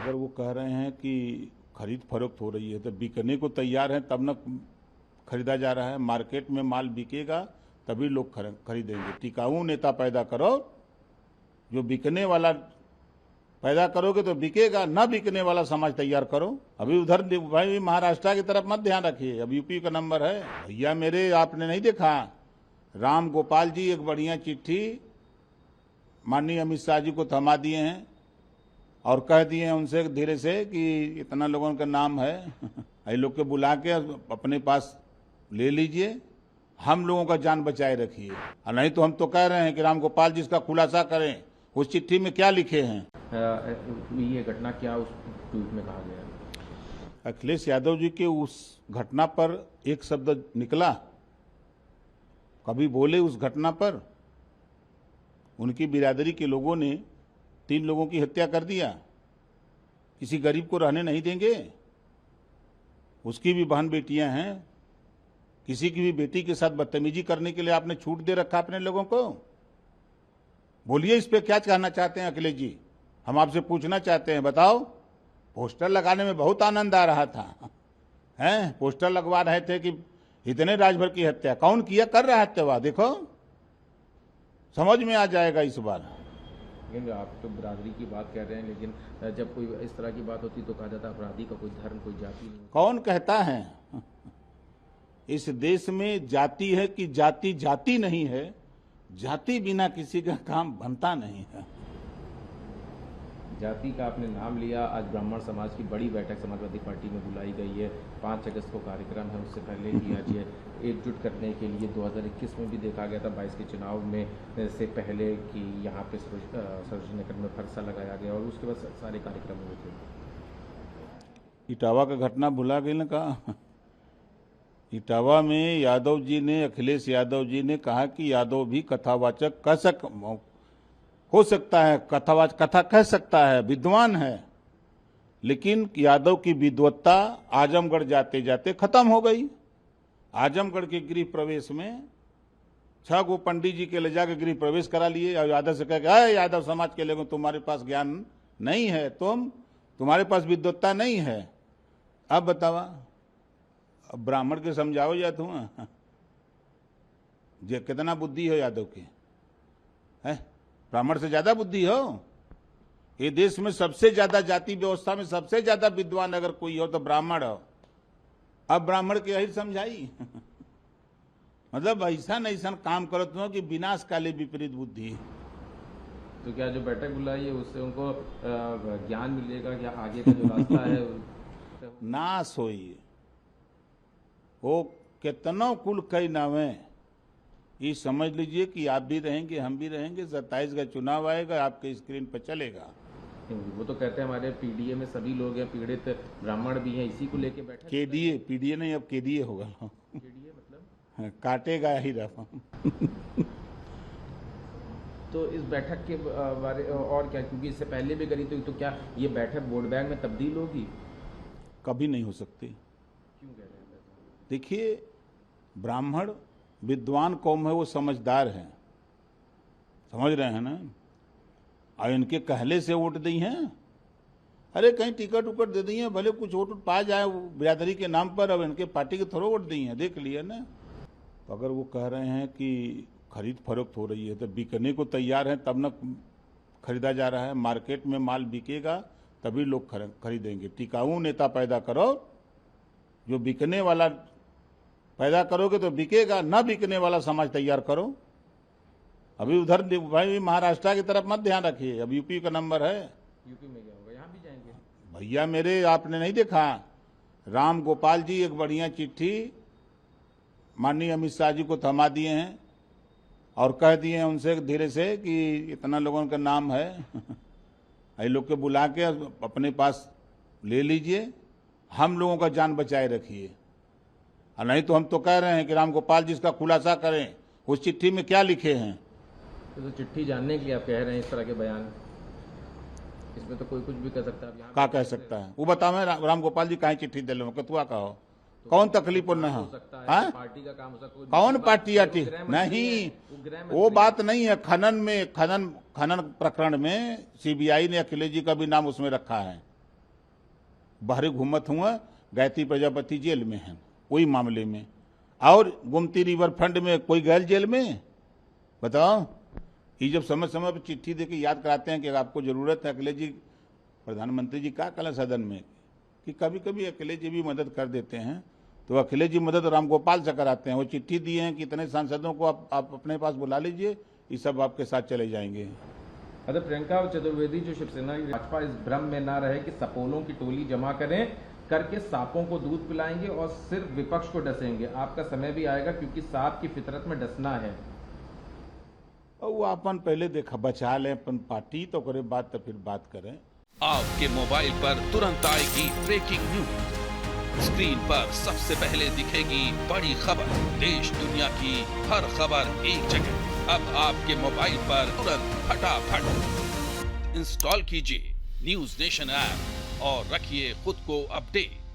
अगर वो कह रहे हैं कि खरीद फरोख्त हो रही है तो बिकने को तैयार है तब न खरीदा जा रहा है। मार्केट में माल बिकेगा तभी लोग खरीदेंगे। टिकाऊ नेता पैदा करो, जो बिकने वाला पैदा करोगे तो बिकेगा, ना बिकने वाला समाज तैयार करो। अभी उधर भाई महाराष्ट्र की तरफ मत ध्यान रखिए, अब यूपी का नंबर है भैया मेरे। आपने नहीं देखा राम गोपाल जी एक बढ़िया चिट्ठी माननीय अमित शाह जी को थमा दिए हैं और कह दिए हैं उनसे धीरे से कि इतना लोगों का नाम है, ये लोग के बुला के अपने पास ले लीजिए, हम लोगों का जान बचाए रखिए। और नहीं तो हम तो कह रहे हैं कि राम गोपाल जी इसका खुलासा करें, उस चिट्ठी में क्या लिखे हैं। ये घटना क्या उस ट्वीट में कहा गया? अखिलेश यादव जी के उस घटना पर एक शब्द निकला, कभी बोले उस घटना पर? उनकी बिरादरी के लोगों ने 3 लोगों की हत्या कर दिया, किसी गरीब को रहने नहीं देंगे। उसकी भी बहन बेटियां हैं, किसी की भी बेटी के साथ बदतमीजी करने के लिए आपने छूट दे रखा अपने लोगों को। बोलिए इस पे क्या कहना चाहते हैं अखिलेश जी, हम आपसे पूछना चाहते हैं, बताओ। पोस्टर लगाने में बहुत आनंद आ रहा था, हैं? पोस्टर लगवा रहे थे कि इतने राजभर की हत्या कौन किया, कर रहा है हत्या, देखो समझ में आ जाएगा इस बार। लेकिन आप तो बिरादरी की बात कह रहे हैं, लेकिन जब कोई इस तरह की बात होती तो कहा जाता अपराधी का कोई धर्म कोई जाति नहीं। कौन कहता है? इस देश में जाति है कि जाति जाति नहीं है, जाति बिना किसी का काम बनता नहीं है। जाति का आपने नाम लिया, आज ब्राह्मण समाज की बड़ी बैठक समाजवादी पार्टी में बुलाई गई है। 5 अगस्त को कार्यक्रम है, उससे पहले ही आज ये एकजुट करने के लिए 2021 में भी देखा गया था 22 के चुनाव में से पहले कि यहाँ पे सरोजनी नगर में फरसा लगाया गया और उसके बाद सारे कार्यक्रम हुए थे। इटावा का घटना भुला गई ना कहा। इटावा में यादव जी ने, अखिलेश यादव जी ने कहा कि यादव भी कथावाचक हो सकता है, कथा कह सकता है, विद्वान है, लेकिन यादव की विद्वत्ता आजमगढ़ जाते जाते खत्म हो गई। आजमगढ़ के गृह प्रवेश में 6 गो पंडित जी के ले जाकर गृह प्रवेश करा लिए और यादव से कह के यादव समाज के लोगों तुम्हारे पास ज्ञान नहीं है, तुम्हारे पास विद्वत्ता नहीं है। अब बतावा, अब ब्राह्मण के समझाओ या तुम जे कितना बुद्धि हो यादव के, है ब्राह्मण से ज्यादा बुद्धि हो। ये देश में सबसे ज्यादा जाति व्यवस्था में सबसे ज्यादा विद्वान अगर कोई हो तो ब्राह्मण हो। अब ब्राह्मण के यही समझाई मतलब ऐसा काम करो तुम कि विनाशकाली विपरीत बुद्धि। तो क्या जो बैठक बुलाई है उससे उनको ज्ञान मिलेगा, क्या आगे का जो रास्ता है नाश होई। वो कितनों कुल कई नावे, ये समझ लीजिए कि आप भी रहेंगे हम भी रहेंगे, 27 का चुनाव आएगा, आपके स्क्रीन पर चलेगा। वो तो कहते हैं हमारे पीडीए में सभी लोग हैं, पीड़ित ब्राह्मण भी हैं, इसी को लेके बैठे। पीडीए नहीं, अब केडीए होगा। केडीए मतलब काटेगा ही रहा। तो इस बैठक के बारे और क्या, क्योंकि इससे पहले भी करी तो क्या ये बैठक वोट बैंक में तब्दील होगी? कभी नहीं हो सकती। क्यों कह रहे हैं? देखिए, ब्राह्मण विद्वान कौम है, वो समझदार है, समझ रहे हैं ना। और इनके कहले से वोट दी हैं, अरे कहीं टिकट उकट दे दी है, भले कुछ वोट पा जाए बिरादरी के नाम पर, अब इनके पार्टी के थोड़ा वोट दी हैं, देख लिया ना। तो अगर वो कह रहे हैं कि खरीद फरोख्त हो रही है तो बिकने को तैयार है तब न खरीदा जा रहा है। मार्केट में माल बिकेगा तभी लोग खरीदेंगे। टिकाऊ नेता पैदा करो, जो बिकने वाला पैदा करोगे तो बिकेगा, ना बिकने वाला समाज तैयार करो। अभी उधर भाई महाराष्ट्र की तरफ मत ध्यान रखिए, अब यूपी का नंबर है। यूपी में क्या होगा, यहाँ भी जाएंगे भैया मेरे। आपने नहीं देखा राम गोपाल जी एक बढ़िया चिट्ठी माननीय अमित शाह जी को थमा दिए हैं और कह दिए हैं उनसे धीरे से कि इतना लोगों का नाम है, ये लोग के बुला के अपने पास ले लीजिए, हम लोगों का जान बचाए रखिए। और नहीं तो हम तो कह रहे हैं कि राम गोपाल जी इसका खुलासा करें, उस चिट्ठी में क्या लिखे हैं। तो चिट्ठी जानने के लिए आप कह रहे हैं इस तरह के बयान, इसमें तो कोई कुछ भी कह सकता है। क्या कह सकता है वो बताओ। मैं राम गोपाल जी काहे चिट्ठी दे लो, कतुआ कहो, कौन तकलीफ न हो सकता है? पार्टी का काम हो सकता है, कौन पार्टी आटी नहीं, वो बात नहीं है। खनन प्रकरण में सीबीआई ने अखिलेश जी का भी नाम उसमें रखा है, बाहरी घूमत हुआ, गायत्री प्रजापति जेल में हैं वही मामले में, और गोमती रिवर फ्रंट में कोई गैर जेल में? बताओ। ये जब समय समय पर चिट्ठी देके याद कराते हैं कि आपको जरूरत है, अखिलेश जी, प्रधानमंत्री जी का कल सदन में कि कभी कभी अखिलेश जी भी मदद कर देते हैं, तो अखिलेश जी मदद रामगोपाल से कराते हैं। वो चिट्ठी दिए हैं कि इतने सांसदों को आप अपने पास बुला लीजिए, ये सब आपके साथ चले जाएंगे। अगर प्रियंका चतुर्वेदी जो शिवसेना की भाजपा इस भ्रम में ना रहे कि सपोलों की टोली जमा करके सांपों को दूध पिलाएंगे और सिर्फ विपक्ष को डसेंगे। आपका समय भी आएगा, क्योंकि सांप की फितरत में डसना है। और वो अपन पहले देखा बचा लें अपन पार्टी, तो करे बात तो फिर बात करें। आपके मोबाइल पर तुरंत आएगी ब्रेकिंग न्यूज, स्क्रीन पर सबसे पहले दिखेगी बड़ी खबर, देश दुनिया की हर खबर एक जगह। अब आपके मोबाइल पर तुरंत फटाफट इंस्टॉल कीजिए न्यूज नेशन ऐप और रखिए खुद को अपडेट।